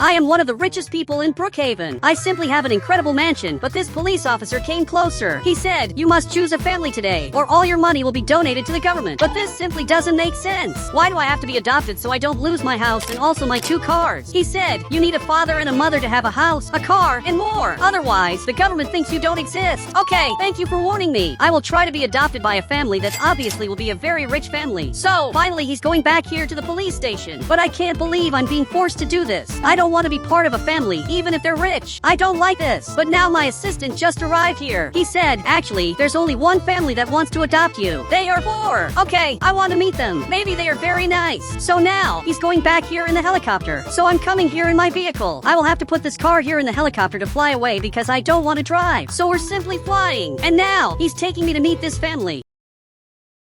I am one of the richest people in Brookhaven. I simply have an incredible mansion, but this police officer came closer. He said, you must choose a family today, or all your money will be donated to the government. But this simply doesn't make sense. Why do I have to be adopted so I don't lose my house and also my 2 cars? He said, you need a father and a mother to have a house, a car, and more. Otherwise, the government thinks you don't exist. Okay, thank you for warning me. I will try to be adopted by a family that obviously will be a very rich family. So, finally he's going back here to the police station. But I can't believe I'm being forced to do this. I don't want to be part of a family, even if they're rich. I don't like this. But now my assistant just arrived here. He said, actually, there's only one family that wants to adopt you. They are poor. Okay, I want to meet them. Maybe they are very nice. So now, he's going back here in the helicopter. So I'm coming here in my vehicle. I will have to put this car here in the helicopter to fly away because I don't want to drive. So we're simply flying. And now, he's taking me to meet this family.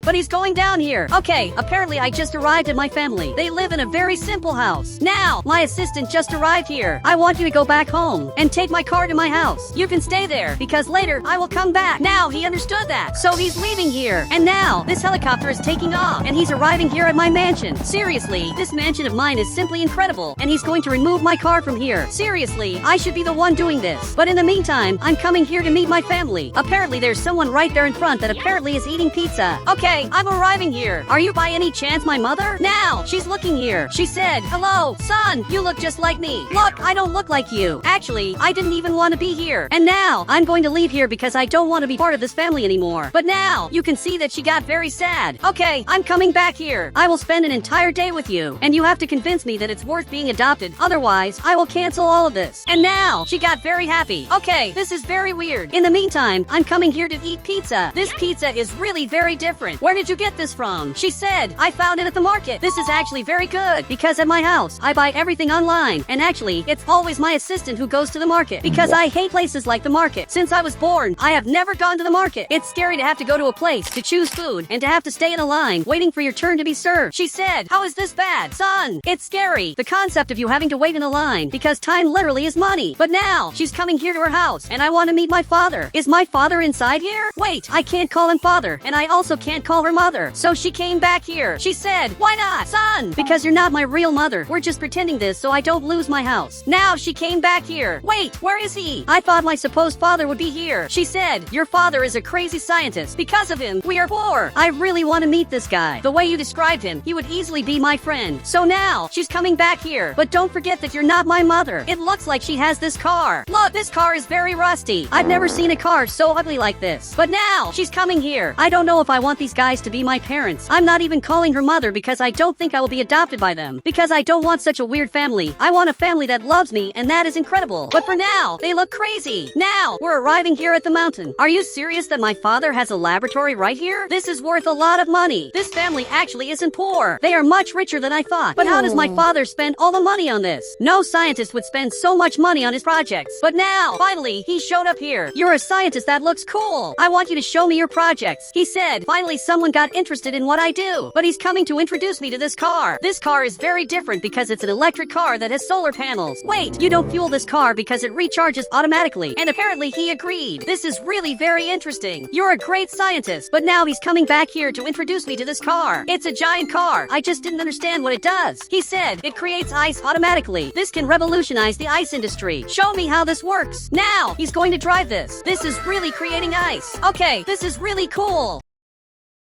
But he's going down here. Okay, apparently I just arrived at my family. They live in a very simple house. Now, my assistant just arrived here. I want you to go back home and take my car to my house. You can stay there because later I will come back. Now, he understood that. So he's leaving here. And now, this helicopter is taking off and he's arriving here at my mansion. Seriously, this mansion of mine is simply incredible. And he's going to remove my car from here. Seriously, I should be the one doing this. But in the meantime, I'm coming here to meet my family. Apparently, there's someone right there in front that apparently is eating pizza. Okay, I'm arriving here. Are you by any chance my mother? Now, she's looking here. She said, hello, son, you look just like me. Look, I don't look like you. Actually, I didn't even want to be here. And now, I'm going to leave here because I don't want to be part of this family anymore. But now, you can see that she got very sad. Okay, I'm coming back here. I will spend an entire day with you. And you have to convince me that it's worth being adopted. Otherwise, I will cancel all of this. And now, she got very happy. Okay, this is very weird. In the meantime, I'm coming here to eat pizza. This pizza is really very different. Where did you get this from? She said, I found it at the market. This is actually very good because at my house, I buy everything online. And actually, it's always my assistant who goes to the market because I hate places like the market. Since I was born, I have never gone to the market. It's scary to have to go to a place to choose food and to have to stay in a line waiting for your turn to be served. She said, how is this bad? Son, it's scary. The concept of you having to wait in a line because time literally is money. But now, she's coming here to her house and I want to meet my father. Is my father inside here? Wait, I can't call him father and I also can't call her mother. So she came back here. She said, why not, son? Because you're not my real mother. We're just pretending this so I don't lose my house. Now she came back here. Wait, where is he? I thought my supposed father would be here. She said, your father is a crazy scientist. Because of him, we are poor. I really want to meet this guy. The way you described him, he would easily be my friend. So now, she's coming back here. But don't forget that you're not my mother. It looks like she has this car. Look, this car is very rusty. I've never seen a car so ugly like this. But now, she's coming here. I don't know if I want these guys to be my parents. I'm not even calling her mother because I don't think I will be adopted by them. Because I don't want such a weird family. I want a family that loves me and that is incredible. But for now, they look crazy. Now, we're arriving here at the mountain. Are you serious that my father has a laboratory right here? This is worth a lot of money. This family actually isn't poor. They are much richer than I thought. But how does my father spend all the money on this? No scientist would spend so much money on his projects. But now, finally, he showed up here. You're a scientist that looks cool. I want you to show me your projects. He said, finally someone got interested in what I do. But he's coming to introduce me to this car. This car is very different because it's an electric car that has solar panels. Wait, you don't fuel this car because it recharges automatically. And apparently he agreed. This is really very interesting. You're a great scientist. But now he's coming back here to introduce me to this car. It's a giant car. I just didn't understand what it does. He said, it creates ice automatically. This can revolutionize the ice industry. Show me how this works. Now, he's going to drive this. This is really creating ice. Okay, this is really cool.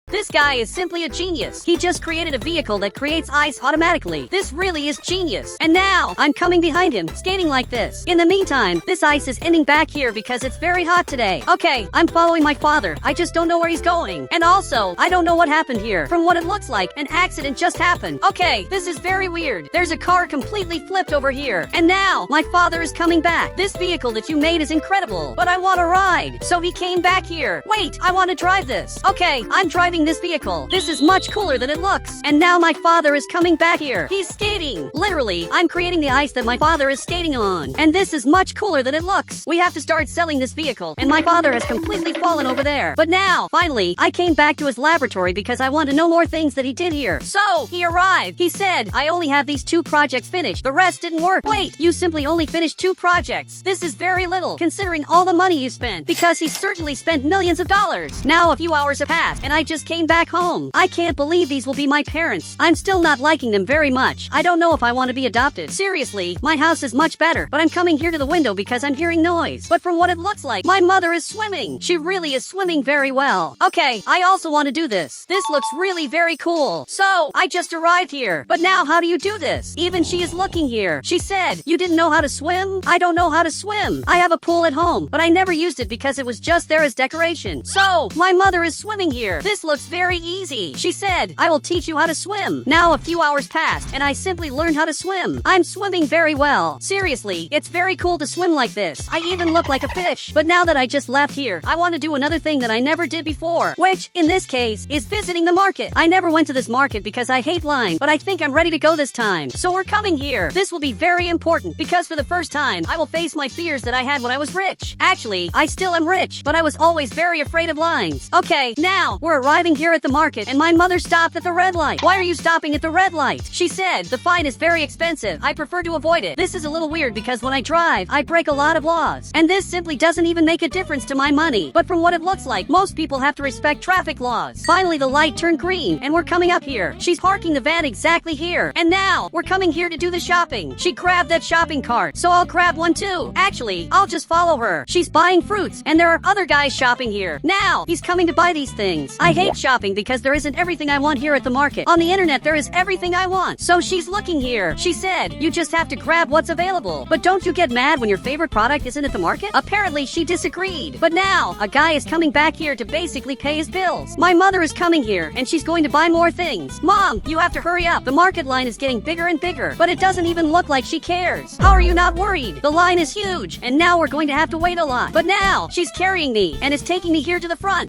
This guy is simply a genius. He just created a vehicle that creates ice automatically. This really is genius. And now, I'm coming behind him, skating like this. In the meantime, this ice is ending back here because it's very hot today. Okay, I'm following my father. I just don't know where he's going. And also, I don't know what happened here. From what it looks like, an accident just happened. Okay, this is very weird. There's a car completely flipped over here. And now, my father is coming back. This vehicle that you made is incredible, but I want to ride. So he came back here. Wait, I want to drive this. Okay, I'm driving this vehicle. This is much cooler than it looks. And now my father is coming back here. He's skating. Literally, I'm creating the ice that my father is skating on. And this is much cooler than it looks. We have to start selling this vehicle. And my father has completely fallen over there. But now, finally, I came back to his laboratory because I want to know more things that he did here. So, he arrived. He said, I only have these 2 projects finished. The rest didn't work. Wait, you simply only finished 2 projects. This is very little, considering all the money you spent. Because he certainly spent millions of dollars. Now a few hours have passed, and I just just came back home. I can't believe these will be my parents. I'm still not liking them very much. I don't know if I want to be adopted. Seriously, my house is much better, but I'm coming here to the window because I'm hearing noise. But from what it looks like, my mother is swimming. She really is swimming very well. Okay, I also want to do this. This looks really very cool. So, I just arrived here. But now how do you do this? Even she is looking here. She said, you didn't know how to swim? I don't know how to swim. I have a pool at home, but I never used it because it was just there as decoration. So, my mother is swimming here. This looks very easy. She said, I will teach you how to swim. Now a few hours passed, and I simply learned how to swim. I'm swimming very well. Seriously, it's very cool to swim like this. I even look like a fish. But now that I just left here, I want to do another thing that I never did before, which, in this case, is visiting the market. I never went to this market because I hate line, but I think I'm ready to go this time. So we're coming here. This will be very important because for the first time, I will face my fears that I had when I was rich. Actually, I still am rich, but I was always very afraid of lines. Okay, now, we're arriving here at the market, and my mother stopped at the red light. Why are you stopping at the red light? She said, the fine is very expensive. I prefer to avoid it. This is a little weird because when I drive, I break a lot of laws. And this simply doesn't even make a difference to my money. But from what it looks like, most people have to respect traffic laws. Finally, the light turned green, and we're coming up here. She's parking the van exactly here. And now, we're coming here to do the shopping. She grabbed that shopping cart, so I'll grab one too. Actually, I'll just follow her. She's buying fruits, and there are other guys shopping here. Now, he's coming to buy these things. I hate shopping because there isn't everything I want here at the market. On the internet, there is everything I want. So she's looking here. She said, you just have to grab what's available. But don't you get mad when your favorite product isn't at the market? Apparently, she disagreed. But now, a guy is coming back here to basically pay his bills. My mother is coming here, and she's going to buy more things. Mom, you have to hurry up. The market line is getting bigger and bigger, but it doesn't even look like she cares. How are you not worried? The line is huge, and now we're going to have to wait a lot. But now, she's carrying me, and is taking me here to the front.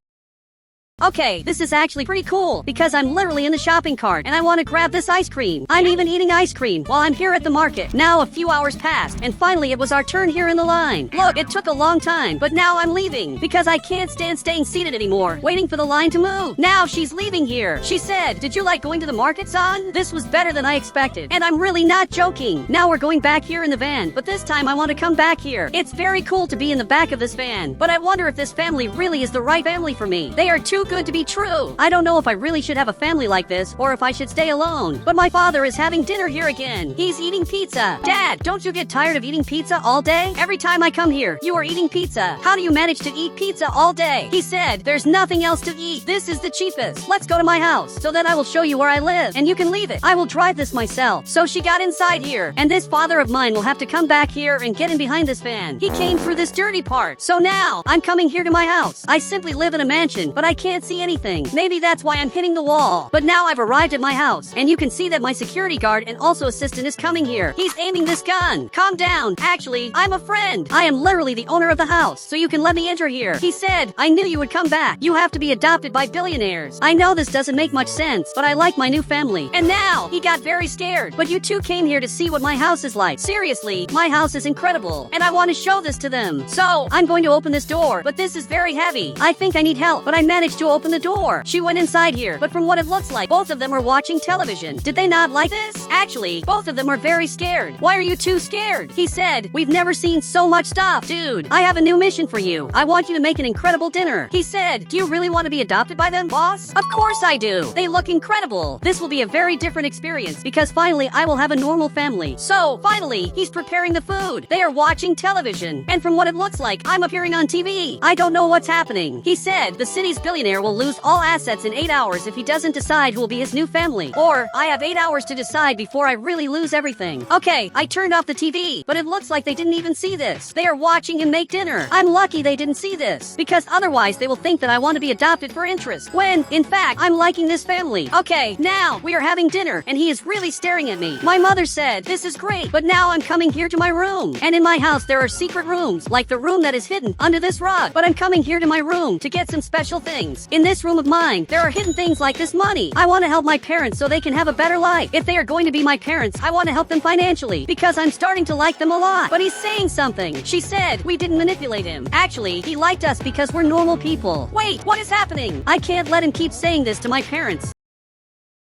Okay, this is actually pretty cool because I'm literally in the shopping cart and I want to grab this ice cream. I'm even eating ice cream while I'm here at the market. Now a few hours passed and finally it was our turn here in the line. Look, it took a long time, but now I'm leaving because I can't stand staying seated anymore, waiting for the line to move. Now she's leaving here. She said, did you like going to the market, son? This was better than I expected, and I'm really not joking. Now we're going back here in the van, but this time I want to come back here. It's very cool to be in the back of this van, but I wonder if this family really is the right family for me. They are too good to be true. I don't know if I really should have a family like this or if I should stay alone. But my father is having dinner here again. He's eating pizza. Dad, don't you get tired of eating pizza all day? Every time I come here, you are eating pizza. How do you manage to eat pizza all day? He said, there's nothing else to eat. This is the cheapest. Let's go to my house so that I will show you where I live and you can leave it. I will drive this myself. So she got inside here and this father of mine will have to come back here and get in behind this van. He came through this dirty part. So now I'm coming here to my house. I simply live in a mansion, but I can't see anything. Maybe that's why I'm hitting the wall. But now I've arrived at my house, and you can see that my security guard and also assistant is coming here. He's aiming this gun. Calm down. Actually, I'm a friend. I am literally the owner of the house, so you can let me enter here. He said, I knew you would come back. You have to be adopted by billionaires. I know this doesn't make much sense, but I like my new family. And now, he got very scared. But you two came here to see what my house is like. Seriously, my house is incredible, and I want to show this to them. So, I'm going to open this door, but this is very heavy. I think I need help, but I managed to open the door. She went inside here, but from what it looks like, both of them are watching television. Did they not like this? Actually, both of them are very scared. Why are you two scared? He said, we've never seen so much stuff. Dude, I have a new mission for you. I want you to make an incredible dinner. He said, do you really want to be adopted by them, boss? Of course I do. They look incredible. This will be a very different experience because finally I will have a normal family. So, finally, he's preparing the food. They are watching television. And from what it looks like, I'm appearing on TV. I don't know what's happening. He said, the city's billionaire will lose all assets in 8 hours if he doesn't decide who will be his new family. Or, I have 8 hours to decide before I really lose everything. Okay, I turned off the TV, but it looks like they didn't even see this. They are watching him make dinner. I'm lucky they didn't see this, because otherwise they will think that I want to be adopted for interest, when, in fact, I'm liking this family. Okay, now, we are having dinner, and he is really staring at me. My mother said, this is great, but now I'm coming here to my room. And in my house, there are secret rooms, like the room that is hidden under this rug. But I'm coming here to my room to get some special things. In this room of mine, there are hidden things like this money. I want to help my parents so they can have a better life. If they are going to be my parents, I want to help them financially because I'm starting to like them a lot. But he's saying something. She said, we didn't manipulate him. Actually, he liked us because we're normal people. Wait, what is happening? I can't let him keep saying this to my parents.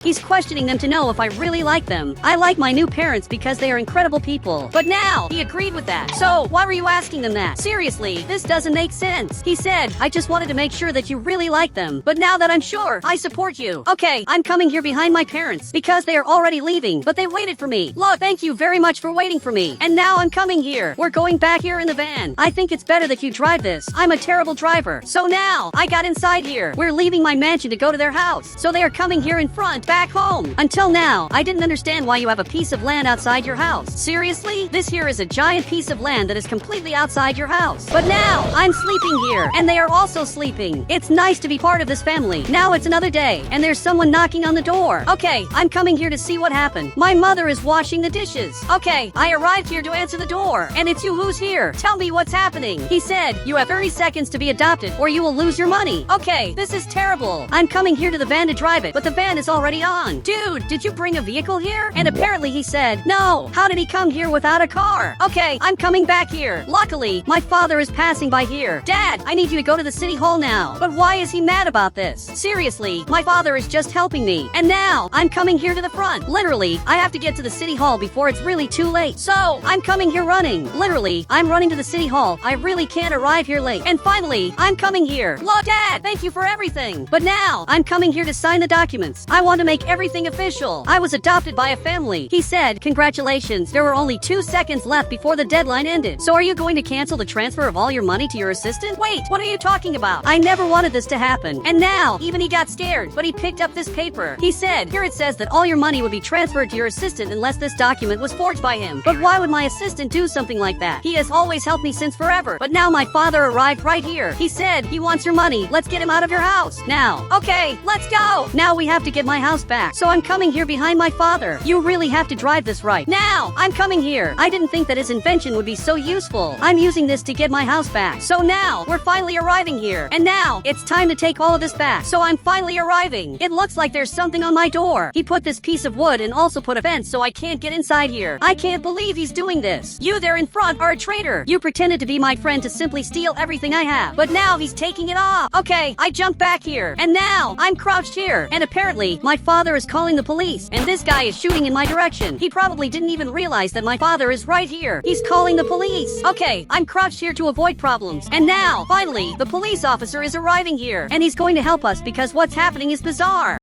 He's questioning them to know if I really like them. I like my new parents because they are incredible people. But now, he agreed with that. So, why were you asking them that? Seriously, this doesn't make sense. He said, I just wanted to make sure that you really like them. But now that I'm sure, I support you. Okay, I'm coming here behind my parents because they are already leaving, but they waited for me. Look, thank you very much for waiting for me. And now I'm coming here. We're going back here in the van. I think it's better that you drive this. I'm a terrible driver. So now, I got inside here. We're leaving my mansion to go to their house. So they are coming here in front, back home. Until now, I didn't understand why you have a piece of land outside your house. Seriously? This here is a giant piece of land that is completely outside your house. But now, I'm sleeping here, and they are also sleeping. It's nice to be part of this family. Now it's another day, and there's someone knocking on the door. Okay, I'm coming here to see what happened. My mother is washing the dishes. Okay, I arrived here to answer the door, and it's you who's here. Tell me what's happening. He said, you have 30 seconds to be adopted, or you will lose your money. Okay, this is terrible. I'm coming here to the van to drive it, but the van is already on. Dude, did you bring a vehicle here? And apparently he said, no. How did he come here without a car? Okay, I'm coming back here. Luckily, my father is passing by here. Dad, I need you to go to the city hall now. But why is he mad about this? Seriously, my father is just helping me. And now, I'm coming here to the front. Literally, I have to get to the city hall before it's really too late. So, I'm coming here running. Literally, I'm running to the city hall. I really can't arrive here late. And finally, I'm coming here. Look, Dad, thank you for everything. But now, I'm coming here to sign the documents. I want to make everything official. I was adopted by a family. He said, congratulations, there were only 2 seconds left before the deadline ended. So are you going to cancel the transfer of all your money to your assistant? Wait, what are you talking about? I never wanted this to happen. And now, even he got scared, but he picked up this paper. He said, here it says that all your money would be transferred to your assistant unless this document was forged by him. But why would my assistant do something like that? He has always helped me since forever. But now my father arrived right here. He said, he wants your money. Let's get him out of your house. Now. Okay, let's go. Now we have to get my house back. So I'm coming here behind my father. You really have to drive this right. Now, I'm coming here. I didn't think that his invention would be so useful. I'm using this to get my house back. So now, we're finally arriving here. And now, it's time to take all of this back. So I'm finally arriving. It looks like there's something on my door. He put this piece of wood and also put a fence so I can't get inside here. I can't believe he's doing this. You there in front are a traitor. You pretended to be my friend to simply steal everything I have. But now he's taking it off. Okay, I jumped back here. And now, I'm crouched here. And apparently, my father is calling the police. And this guy is shooting in my direction. He probably didn't even realize that my father is right here. He's calling the police. Okay, I'm crouched here to avoid problems. And now, finally, the police officer is arriving here. And he's going to help us because what's happening is bizarre.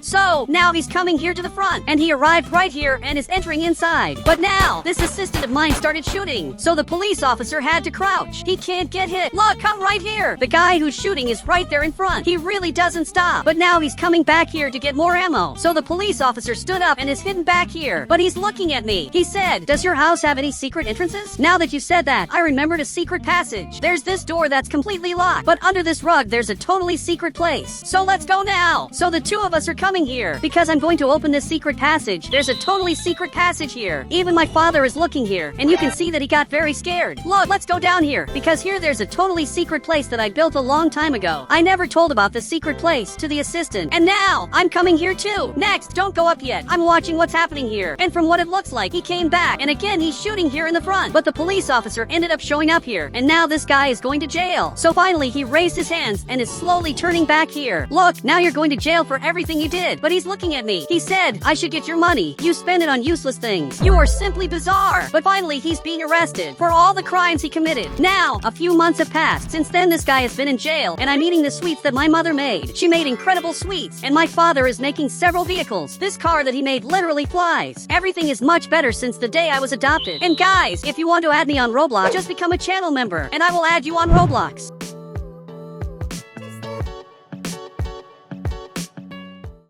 So, now he's coming here to the front, and he arrived right here and is entering inside. But now, this assistant of mine started shooting, so the police officer had to crouch. He can't get hit. Look, come right here. The guy who's shooting is right there in front. He really doesn't stop. But now he's coming back here to get more ammo. So the police officer stood up and is hidden back here. But he's looking at me. He said, does your house have any secret entrances? Now that you said that, I remembered a secret passage. There's this door that's completely locked, but under this rug, there's a totally secret place. So let's go now. So the two of us are coming here because I'm going to open this secret passage. There's a totally secret passage here. Even my father is looking here, and you can see that he got very scared. Look, let's go down here because here there's a totally secret place that I built a long time ago. I never told about the secret place to the assistant, and now I'm coming here too. Next, don't go up yet. I'm watching what's happening here, and from what it looks like, he came back, and again he's shooting here in the front. But the police officer ended up showing up here, and now this guy is going to jail. So finally, he raised his hands and is slowly turning back here. Look, now you're going to jail for everything you did. But he's looking at me. He said, I should get your money. You spend it on useless things. You are simply bizarre. But finally, he's being arrested for all the crimes he committed. Now, a few months have passed. Since then, this guy has been in jail, and I'm eating the sweets that my mother made. She made incredible sweets, and my father is making several vehicles. This car that he made literally flies. Everything is much better since the day I was adopted. And guys, if you want to add me on Roblox, just become a channel member, and I will add you on Roblox.